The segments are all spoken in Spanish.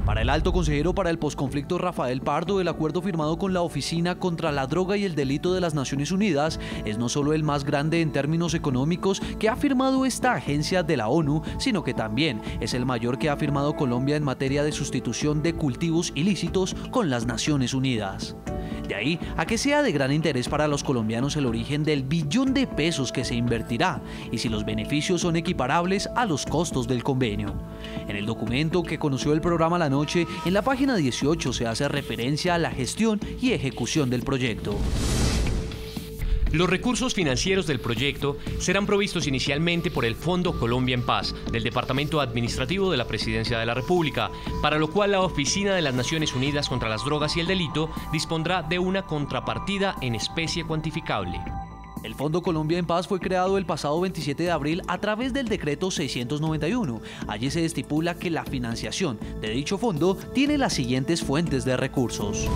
Para el alto consejero para el posconflicto Rafael Pardo, el acuerdo firmado con la Oficina contra la Droga y el Delito de las Naciones Unidas es no solo el más grande en términos económicos que ha firmado esta agencia de la ONU, sino que también es el mayor que ha firmado Colombia en materia de sustitución de cultivos ilícitos con las Naciones Unidas. De ahí a que sea de gran interés para los colombianos el origen del billón de pesos que se invertirá y si los beneficios son equiparables a los costos del convenio. En el documento que conoció el programa La Noche, en la página 18 se hace referencia a la gestión y ejecución del proyecto. Los recursos financieros del proyecto serán provistos inicialmente por el Fondo Colombia en Paz del Departamento Administrativo de la Presidencia de la República, para lo cual la Oficina de las Naciones Unidas contra las Drogas y el Delito dispondrá de una contrapartida en especie cuantificable. El Fondo Colombia en Paz fue creado el pasado 27 de abril a través del decreto 691. Allí se estipula que la financiación de dicho fondo tiene las siguientes fuentes de recursos: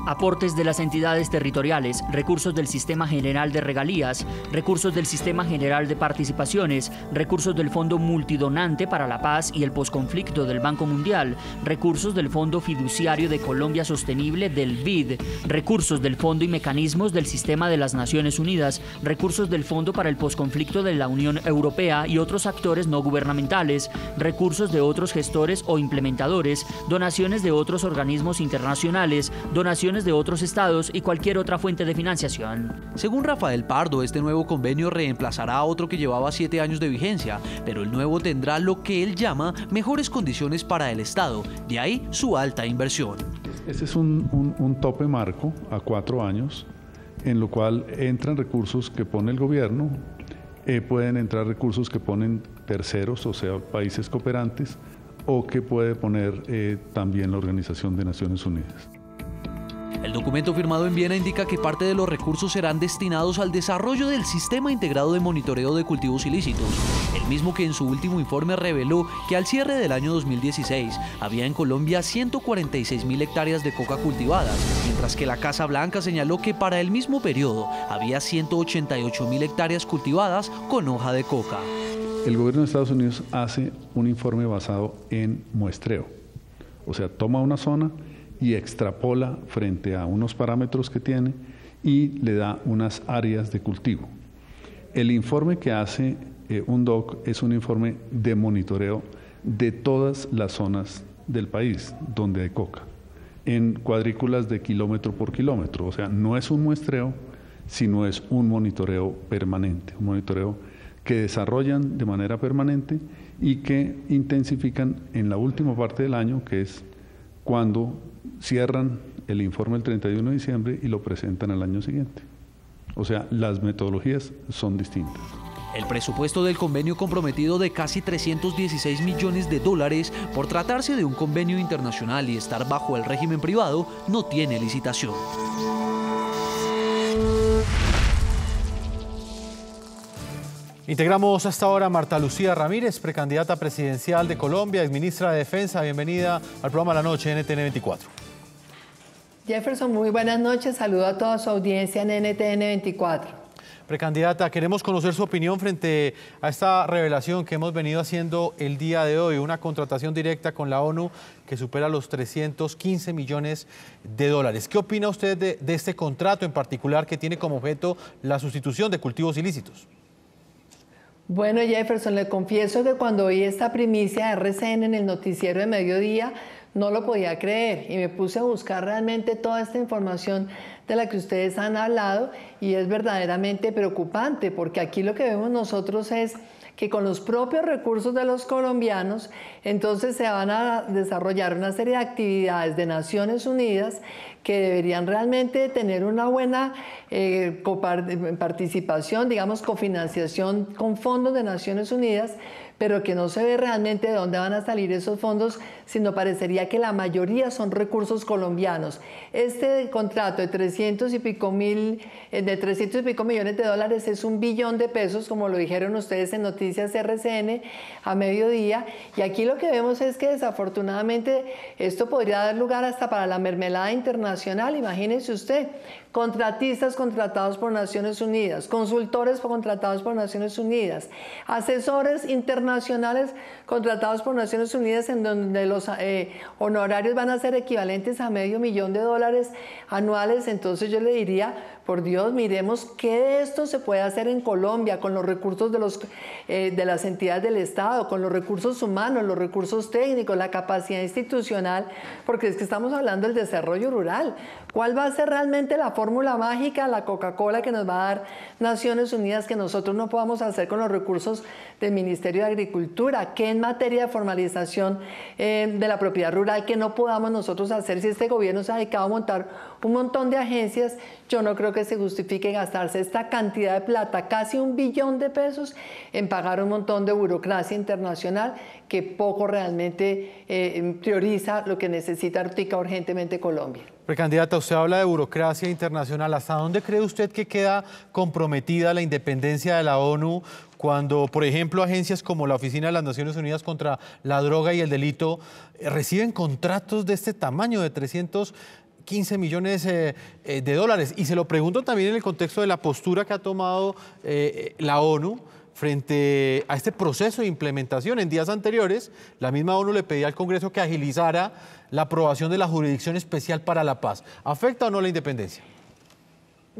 aportes de las entidades territoriales, recursos del Sistema General de Regalías, recursos del Sistema General de Participaciones, recursos del Fondo Multidonante para la Paz y el Posconflicto del Banco Mundial, recursos del Fondo Fiduciario de Colombia Sostenible del BID, recursos del Fondo y mecanismos del Sistema de las Naciones Unidas, recursos del Fondo para el Posconflicto de la Unión Europea y otros actores no gubernamentales, recursos de otros gestores o implementadores, donaciones de otros organismos internacionales, donaciones de otros estados y cualquier otra fuente de financiación. Según Rafael Pardo, este nuevo convenio reemplazará a otro que llevaba 7 años de vigencia, pero el nuevo tendrá lo que él llama mejores condiciones para el Estado, de ahí su alta inversión. Este es un tope marco a 4 años, en lo cual entran recursos que pone el gobierno, pueden entrar recursos que ponen terceros, o sea, países cooperantes, o que puede poner también la Organización de Naciones Unidas. El documento firmado en Viena indica que parte de los recursos serán destinados al desarrollo del Sistema Integrado de Monitoreo de Cultivos Ilícitos, el mismo que en su último informe reveló que al cierre del año 2016 había en Colombia 146.000 hectáreas de coca cultivadas, mientras que la Casa Blanca señaló que para el mismo periodo había 188.000 hectáreas cultivadas con hoja de coca. El gobierno de Estados Unidos hace un informe basado en muestreo, o sea, toma una zona y extrapola frente a unos parámetros que tiene y le da unas áreas de cultivo. El informe que hace UNDOC es un informe de monitoreo de todas las zonas del país donde hay coca, en cuadrículas de kilómetro por kilómetro, o sea, no es un muestreo, sino es un monitoreo permanente, un monitoreo que desarrollan de manera permanente y que intensifican en la última parte del año, que es cuando cierran el informe el 31 de diciembre y lo presentan al año siguiente. O sea, las metodologías son distintas. El presupuesto del convenio comprometido de casi 316 millones de dólares por tratarse de un convenio internacional y estar bajo el régimen privado no tiene licitación. Integramos hasta ahora a Marta Lucía Ramírez, precandidata presidencial de Colombia, exministra de Defensa. Bienvenida al programa La Noche NTN 24. Jefferson, muy buenas noches. Saludo a toda su audiencia en NTN 24. Precandidata, queremos conocer su opinión frente a esta revelación que hemos venido haciendo el día de hoy, una contratación directa con la ONU que supera los 315 millones de dólares. ¿Qué opina usted de este contrato en particular que tiene como objeto la sustitución de cultivos ilícitos? Bueno, Jefferson, le confieso que cuando oí esta primicia de RCN en el noticiero de mediodía, no lo podía creer y me puse a buscar realmente toda esta información de la que ustedes han hablado y es verdaderamente preocupante porque aquí lo que vemos nosotros es que con los propios recursos de los colombianos, entonces se van a desarrollar una serie de actividades de Naciones Unidas que deberían realmente tener una buena participación, digamos, cofinanciación con fondos de Naciones Unidas, pero que no se ve realmente de dónde van a salir esos fondos, sino parecería que la mayoría son recursos colombianos. Este contrato de 300 y pico millones de dólares es $1 billón, como lo dijeron ustedes en Noticias RCN a mediodía, y aquí lo que vemos es que desafortunadamente esto podría dar lugar hasta para la mermelada internacional. Imagínense usted, contratistas contratados por Naciones Unidas, consultores contratados por Naciones Unidas, asesores internacionales contratados por Naciones Unidas, en donde los honorarios van a ser equivalentes a $500,000 anuales. Entonces yo le diría, por Dios, miremos qué de esto se puede hacer en Colombia con los recursos de las entidades del Estado, con los recursos humanos, los recursos técnicos, la capacidad institucional, porque es que estamos hablando del desarrollo rural. ¿Cuál va a ser realmente la fórmula mágica, la Coca-Cola que nos va a dar Naciones Unidas que nosotros no podamos hacer con los recursos del Ministerio de Agricultura? ¿Qué en materia de formalización de la propiedad rural que no podamos nosotros hacer si este gobierno se ha dedicado a montar un montón de agencias? Yo no creo que se justifique gastarse esta cantidad de plata, casi $1 billón, en pagar un montón de burocracia internacional que poco realmente prioriza lo que necesita ahorita urgentemente Colombia. Precandidata, usted habla de burocracia internacional. ¿Hasta dónde cree usted que queda comprometida la independencia de la ONU cuando, por ejemplo, agencias como la Oficina de las Naciones Unidas contra la Droga y el Delito reciben contratos de este tamaño, de 315 millones de dólares? Y se lo pregunto también en el contexto de la postura que ha tomado la ONU frente a este proceso de implementación. En días anteriores, la misma ONU le pedía al Congreso que agilizara la aprobación de la Jurisdicción Especial para la Paz. ¿Afecta o no la independencia?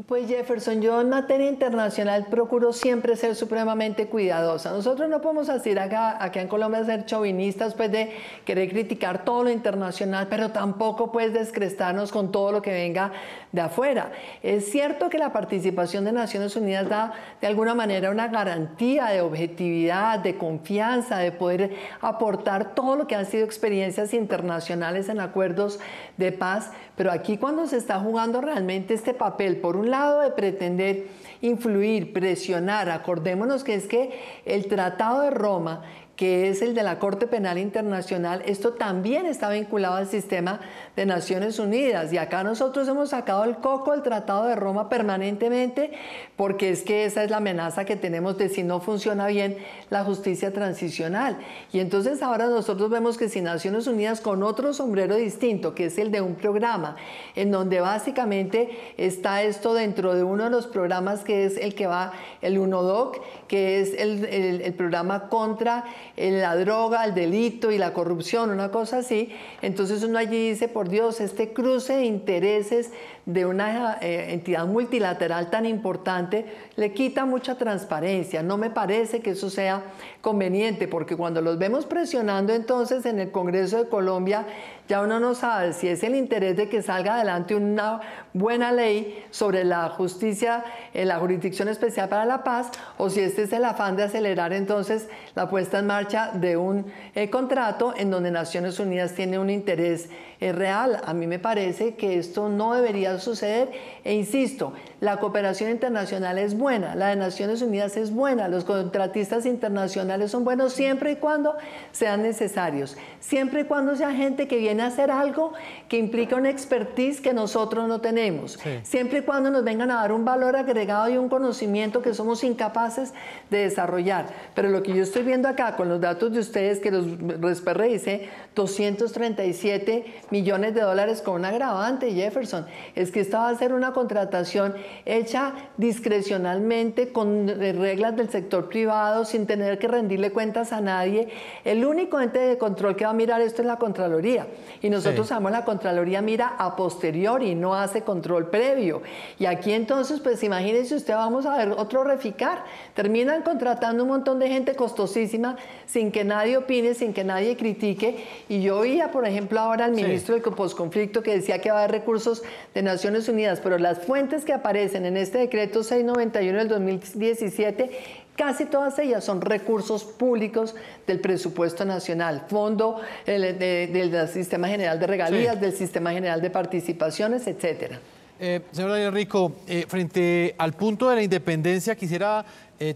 Pues Jefferson, yo en materia internacional procuro siempre ser supremamente cuidadosa. Nosotros no podemos así acá en Colombia ser chauvinistas, pues de querer criticar todo lo internacional, pero tampoco pues descrestarnos con todo lo que venga de afuera. Es cierto que la participación de Naciones Unidas da de alguna manera una garantía de objetividad, de confianza, de poder aportar todo lo que han sido experiencias internacionales en acuerdos de paz, pero aquí cuando se está jugando realmente este papel, por un lado de pretender influir, presionar, acordémonos que es que el Tratado de Roma, que es el de la Corte Penal Internacional, esto también está vinculado al sistema de Naciones Unidas. Y acá nosotros hemos sacado el coco del Tratado de Roma permanentemente, porque es que esa es la amenaza que tenemos de si no funciona bien la justicia transicional. Y entonces ahora nosotros vemos que si Naciones Unidas con otro sombrero distinto, que es el de un programa, en donde básicamente está esto dentro de uno de los programas que es el que va, el UNODOC, que es el programa contra la droga, el delito y la corrupción, una cosa así. Entonces uno allí dice, por Dios, este cruce de intereses de una entidad multilateral tan importante le quita mucha transparencia. No me parece que eso sea conveniente, porque cuando los vemos presionando entonces en el Congreso de Colombia, ya uno no sabe si es el interés de que salga adelante una buena ley sobre la justicia, la Jurisdicción Especial para la Paz, o si este es el afán de acelerar entonces la puesta en marcha de un contrato en donde Naciones Unidas tiene un interés real. A mí me parece que esto no debería suceder e insisto, la cooperación internacional es buena, la de Naciones Unidas es buena, los contratistas internacionales son buenos siempre y cuando sean necesarios, siempre y cuando sea gente que viene a hacer algo que implica una expertise que nosotros no tenemos, siempre y cuando nos vengan a dar un valor agregado y un conocimiento que somos incapaces de desarrollar. Pero lo que yo estoy viendo acá con los datos de ustedes, que los Resperre dice 237 millones de dólares con un agravante, Jefferson, es que esta va a ser una contratación hecha discrecionalmente con reglas del sector privado, sin tener que rendirle cuentas a nadie. El único ente de control que va a mirar esto es la Contraloría, y nosotros sabemos la Contraloría mira a posteriori, no hace control previo. Y aquí entonces, pues imagínense usted, vamos a ver otro Reficar, terminan contratando un montón de gente costosísima sin que nadie opine, sin que nadie critique. Y yo oía, por ejemplo, ahora al ministro del posconflicto que decía que va a haber recursos de Naciones Unidas, pero las fuentes que aparecen en este decreto 691 del 2017, casi todas ellas son recursos públicos del presupuesto nacional, fondo del Sistema General de Regalías, del Sistema General de Participaciones, etcétera. Señor Daniel Rico, frente al punto de la independencia, quisiera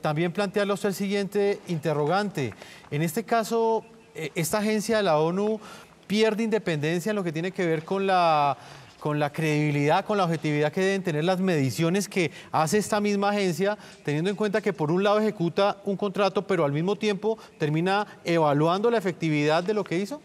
también plantearle a usted el siguiente interrogante. En este caso, esta agencia de la ONU pierde independencia en lo que tiene que ver con la credibilidad, con la objetividad que deben tener las mediciones que hace esta misma agencia, teniendo en cuenta que por un lado ejecuta un contrato, pero al mismo tiempo termina evaluando la efectividad de lo que hizo.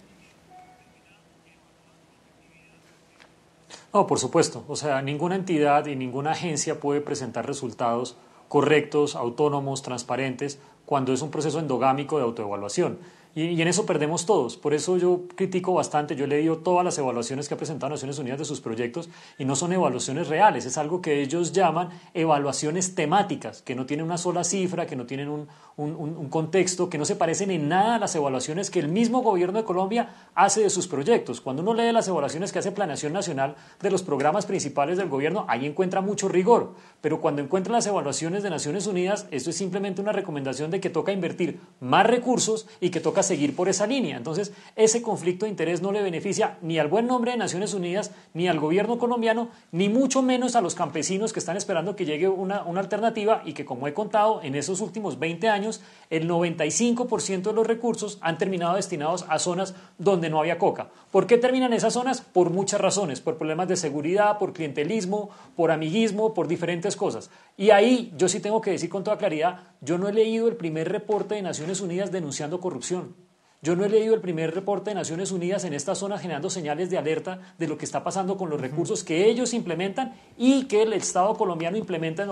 No, por supuesto. O sea, ninguna entidad y ninguna agencia puede presentar resultados correctos, autónomos, transparentes, cuando es un proceso endogámico de autoevaluación. Y en eso perdemos todos. Por eso yo critico bastante. Yo he leído todas las evaluaciones que ha presentado Naciones Unidas de sus proyectos y no son evaluaciones reales. Es algo que ellos llaman evaluaciones temáticas, que no tienen una sola cifra, que no tienen un contexto, que no se parecen en nada a las evaluaciones que el mismo gobierno de Colombia hace de sus proyectos. Cuando uno lee las evaluaciones que hace Planeación Nacional de los programas principales del gobierno, ahí encuentra mucho rigor. Pero cuando encuentra las evaluaciones de Naciones Unidas, esto es simplemente una recomendación de que toca invertir más recursos y que toca seguir por esa línea. Entonces, ese conflicto de interés no le beneficia ni al buen nombre de Naciones Unidas, ni al gobierno colombiano, ni mucho menos a los campesinos que están esperando que llegue una alternativa y que, como he contado, en esos últimos 20 años, el 95% de los recursos han terminado destinados a zonas donde no había coca. ¿Por qué terminan esas zonas? Por muchas razones, por problemas de seguridad, por clientelismo, por amiguismo, por diferentes cosas. Y ahí yo sí tengo que decir con toda claridad, yo no he leído el primer reporte de Naciones Unidas denunciando corrupción. Yo no he leído el primer reporte de Naciones Unidas en estas zonas generando señales de alerta de lo que está pasando con los recursos que ellos implementan y que el Estado colombiano implementa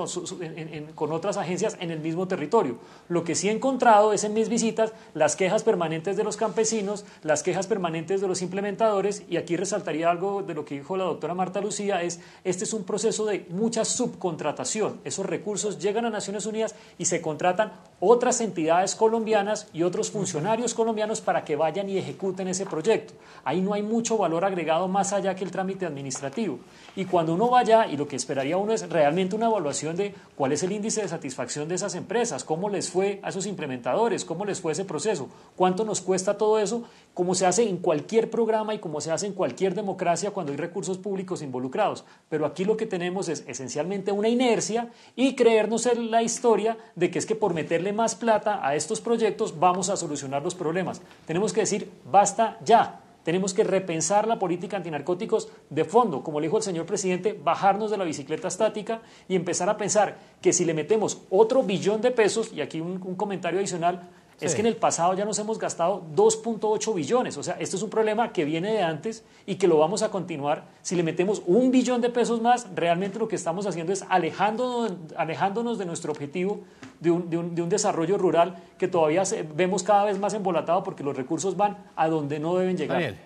con otras agencias en el mismo territorio. Lo que sí he encontrado es en mis visitas las quejas permanentes de los campesinos, las quejas permanentes de los implementadores, y aquí resaltaría algo de lo que dijo la doctora Marta Lucía, este es un proceso de mucha subcontratación. Esos recursos llegan a Naciones Unidas y se contratan otras entidades colombianas y otros funcionarios colombianos para que vayan y ejecuten ese proyecto. Ahí no hay mucho valor agregado más allá que el trámite administrativo. Y cuando uno vaya, y lo que esperaría uno es realmente una evaluación de cuál es el índice de satisfacción de esas empresas, cómo les fue a esos implementadores, cómo les fue ese proceso, cuánto nos cuesta todo eso, como se hace en cualquier programa y como se hace en cualquier democracia cuando hay recursos públicos involucrados. Pero aquí lo que tenemos es esencialmente una inercia y creernos en la historia de que es que por meterle más plata a estos proyectos vamos a solucionar los problemas. Tenemos que decir, basta ya. Tenemos que repensar la política antinarcóticos de fondo, como le dijo el señor presidente, bajarnos de la bicicleta estática y empezar a pensar que si le metemos otro billón de pesos, y aquí un comentario adicional, es que en el pasado ya nos hemos gastado 2.8 billones. O sea, esto es un problema que viene de antes y que lo vamos a continuar. Si le metemos 1 billón de pesos más, realmente lo que estamos haciendo es alejándonos de nuestro objetivo de un desarrollo rural que todavía vemos cada vez más embolatado porque los recursos van a donde no deben llegar. Daniel,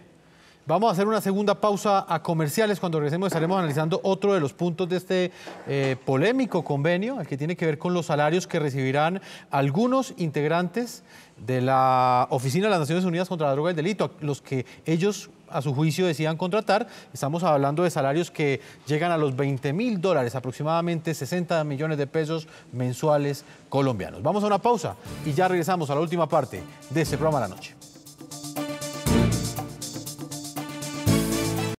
vamos a hacer una segunda pausa a comerciales. Cuando regresemos estaremos analizando otro de los puntos de este polémico convenio, el que tiene que ver con los salarios que recibirán algunos integrantes de la Oficina de las Naciones Unidas contra la Droga y el Delito, los que ellos a su juicio decidan contratar. Estamos hablando de salarios que llegan a los $20.000, aproximadamente 60 millones de pesos mensuales colombianos. Vamos a una pausa y ya regresamos a la última parte de este programa de la noche.